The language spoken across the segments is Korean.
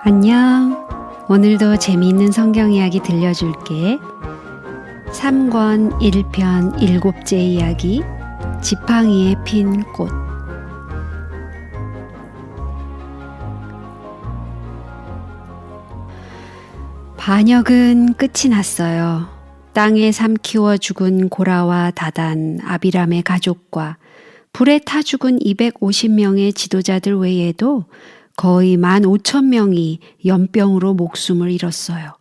안녕. 오늘도 재미있는 성경 이야기 들려줄게. 3권 1편 7째 이야기 지팡이에 핀 꽃. 반역은 끝이 났어요. 땅에 삼키워 죽은 고라와 다단, 아비람의 가족과 불에 타 죽은 250명의 지도자들 외에도 거의 15,000명이 연병으로 목숨을 잃었어요.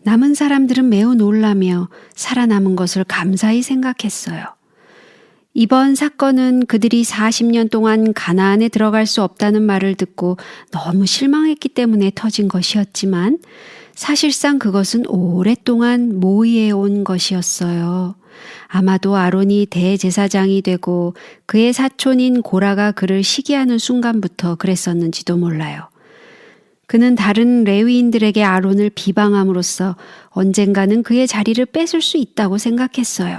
남은 사람들은 매우 놀라며 살아남은 것을 감사히 생각했어요. 이번 사건은 그들이 40년 동안 가나안에 들어갈 수 없다는 말을 듣고 너무 실망했기 때문에 터진 것이었지만 사실상 그것은 오랫동안 모의해온 것이었어요. 아마도 아론이 대제사장이 되고 그의 사촌인 고라가 그를 시기하는 순간부터 그랬었는지도 몰라요. 그는 다른 레위인들에게 아론을 비방함으로써 언젠가는 그의 자리를 뺏을 수 있다고 생각했어요.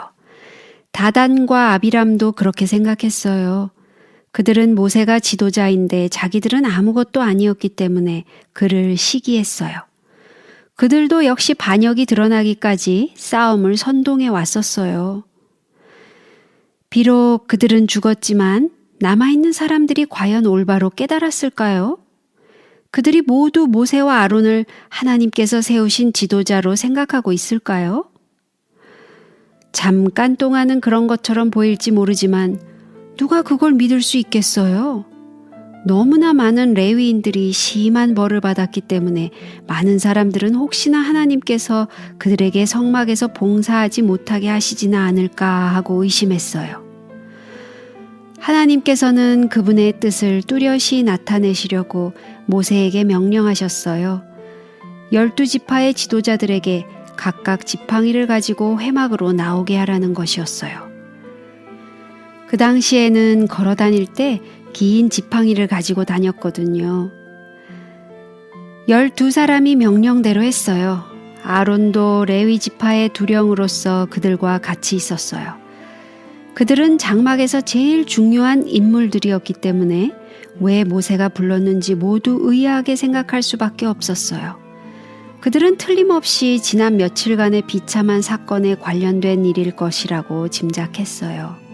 다단과 아비람도 그렇게 생각했어요. 그들은 모세가 지도자인데 자기들은 아무것도 아니었기 때문에 그를 시기했어요. 그들도 역시 반역이 드러나기까지 싸움을 선동해 왔었어요. 비록 그들은 죽었지만 남아있는 사람들이 과연 올바로 깨달았을까요? 그들이 모두 모세와 아론을 하나님께서 세우신 지도자로 생각하고 있을까요? 잠깐 동안은 그런 것처럼 보일지 모르지만 누가 그걸 믿을 수 있겠어요? 너무나 많은 레위인들이 심한 벌을 받았기 때문에 많은 사람들은 혹시나 하나님께서 그들에게 성막에서 봉사하지 못하게 하시지는 않을까 하고 의심했어요. 하나님께서는 그분의 뜻을 뚜렷이 나타내시려고 모세에게 명령하셨어요. 12지파의 지도자들에게 각각 지팡이를 가지고 회막으로 나오게 하라는 것이었어요. 그 당시에는 걸어 다닐 때 긴 지팡이를 가지고 다녔거든요. 12사람이 명령대로 했어요. 아론도 레위 지파의 두령으로서 그들과 같이 있었어요. 그들은 장막에서 제일 중요한 인물들이었기 때문에 왜 모세가 불렀는지 모두 의아하게 생각할 수밖에 없었어요. 그들은 틀림없이 지난 며칠간의 비참한 사건에 관련된 일일 것이라고 짐작했어요.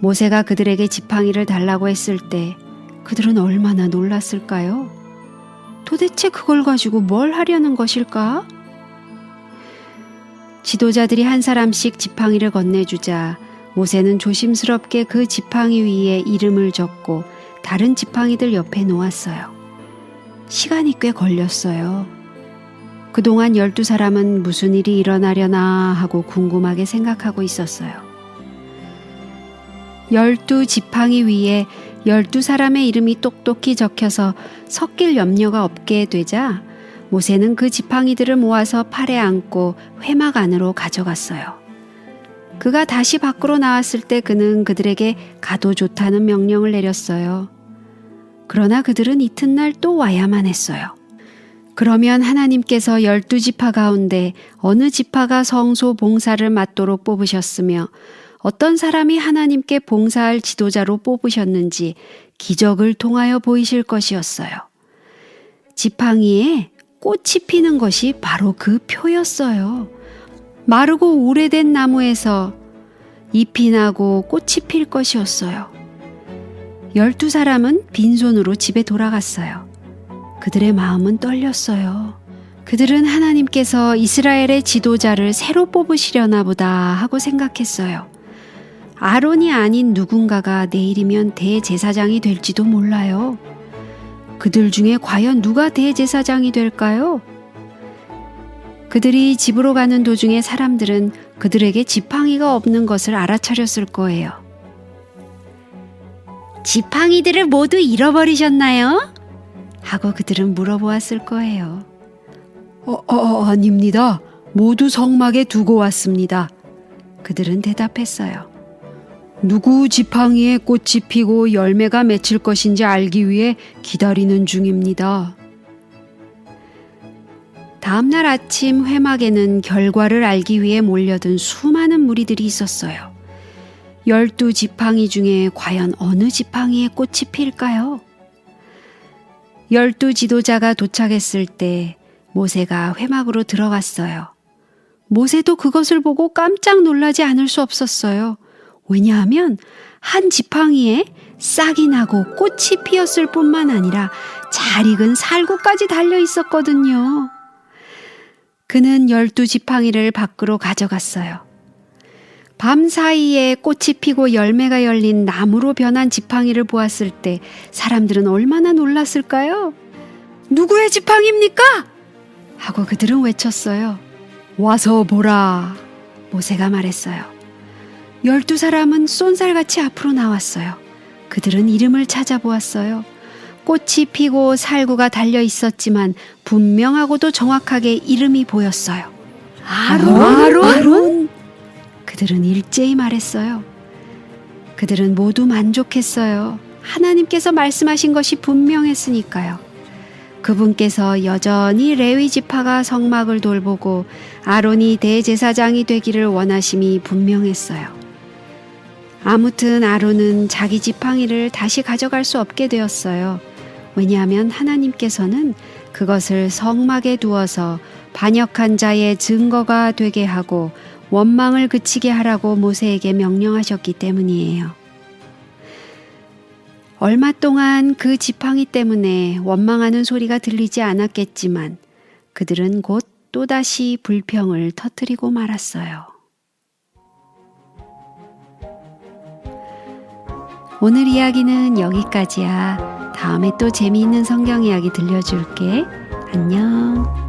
모세가 그들에게 지팡이를 달라고 했을 때 그들은 얼마나 놀랐을까요? 도대체 그걸 가지고 뭘 하려는 것일까? 지도자들이 한 사람씩 지팡이를 건네주자 모세는 조심스럽게 그 지팡이 위에 이름을 적고 다른 지팡이들 옆에 놓았어요. 시간이 꽤 걸렸어요. 그동안 12사람은 무슨 일이 일어나려나 하고 궁금하게 생각하고 있었어요. 12지팡이 위에 12사람의 이름이 똑똑히 적혀서 섞일 염려가 없게 되자 모세는 그 지팡이들을 모아서 팔에 안고 회막 안으로 가져갔어요. 그가 다시 밖으로 나왔을 때 그는 그들에게 가도 좋다는 명령을 내렸어요. 그러나 그들은 이튿날 또 와야만 했어요. 그러면 하나님께서 12지파 가운데 어느 지파가 성소 봉사를 맡도록 뽑으셨으며 어떤 사람이 하나님께 봉사할 지도자로 뽑으셨는지 기적을 통하여 보이실 것이었어요. 지팡이에 꽃이 피는 것이 바로 그 표였어요. 마르고 오래된 나무에서 잎이 나고 꽃이 필 것이었어요. 12사람은 빈손으로 집에 돌아갔어요. 그들의 마음은 떨렸어요. 그들은 하나님께서 이스라엘의 지도자를 새로 뽑으시려나 보다 하고 생각했어요. 아론이 아닌 누군가가 내일이면 대제사장이 될지도 몰라요. 그들 중에 과연 누가 대제사장이 될까요? 그들이 집으로 가는 도중에 사람들은 그들에게 지팡이가 없는 것을 알아차렸을 거예요. 지팡이들을 모두 잃어버리셨나요? 하고 그들은 물어보았을 거예요. 아닙니다. 모두 성막에 두고 왔습니다. 그들은 대답했어요. 누구 지팡이에 꽃이 피고 열매가 맺힐 것인지 알기 위해 기다리는 중입니다. 다음날 아침 회막에는 결과를 알기 위해 몰려든 수많은 무리들이 있었어요. 12지팡이 중에 과연 어느 지팡이에 꽃이 필까요? 12 지도자가 도착했을 때 모세가 회막으로 들어갔어요. 모세도 그것을 보고 깜짝 놀라지 않을 수 없었어요. 왜냐하면 한 지팡이에 싹이 나고 꽃이 피었을 뿐만 아니라 잘 익은 살구까지 달려 있었거든요. 그는 12 지팡이를 밖으로 가져갔어요. 밤 사이에 꽃이 피고 열매가 열린 나무로 변한 지팡이를 보았을 때 사람들은 얼마나 놀랐을까요? 누구의 지팡이입니까? 하고 그들은 외쳤어요. 와서 보라. 모세가 말했어요. 12 사람은 쏜살같이 앞으로 나왔어요. 그들은 이름을 찾아보았어요. 꽃이 피고 살구가 달려 있었지만 분명하고도 정확하게 이름이 보였어요. 아론? 그들은 일제히 말했어요. 그들은 모두 만족했어요. 하나님께서 말씀하신 것이 분명했으니까요. 그분께서 여전히 레위 지파가 성막을 돌보고 아론이 대제사장이 되기를 원하심이 분명했어요. 아무튼 아론은 자기 지팡이를 다시 가져갈 수 없게 되었어요. 왜냐하면 하나님께서는 그것을 성막에 두어서 반역한 자의 증거가 되게 하고 원망을 그치게 하라고 모세에게 명령하셨기 때문이에요. 얼마 동안 그 지팡이 때문에 원망하는 소리가 들리지 않았겠지만 그들은 곧 또다시 불평을 터뜨리고 말았어요. 오늘 이야기는 여기까지야. 다음에 또 재미있는 성경 이야기 들려줄게. 안녕.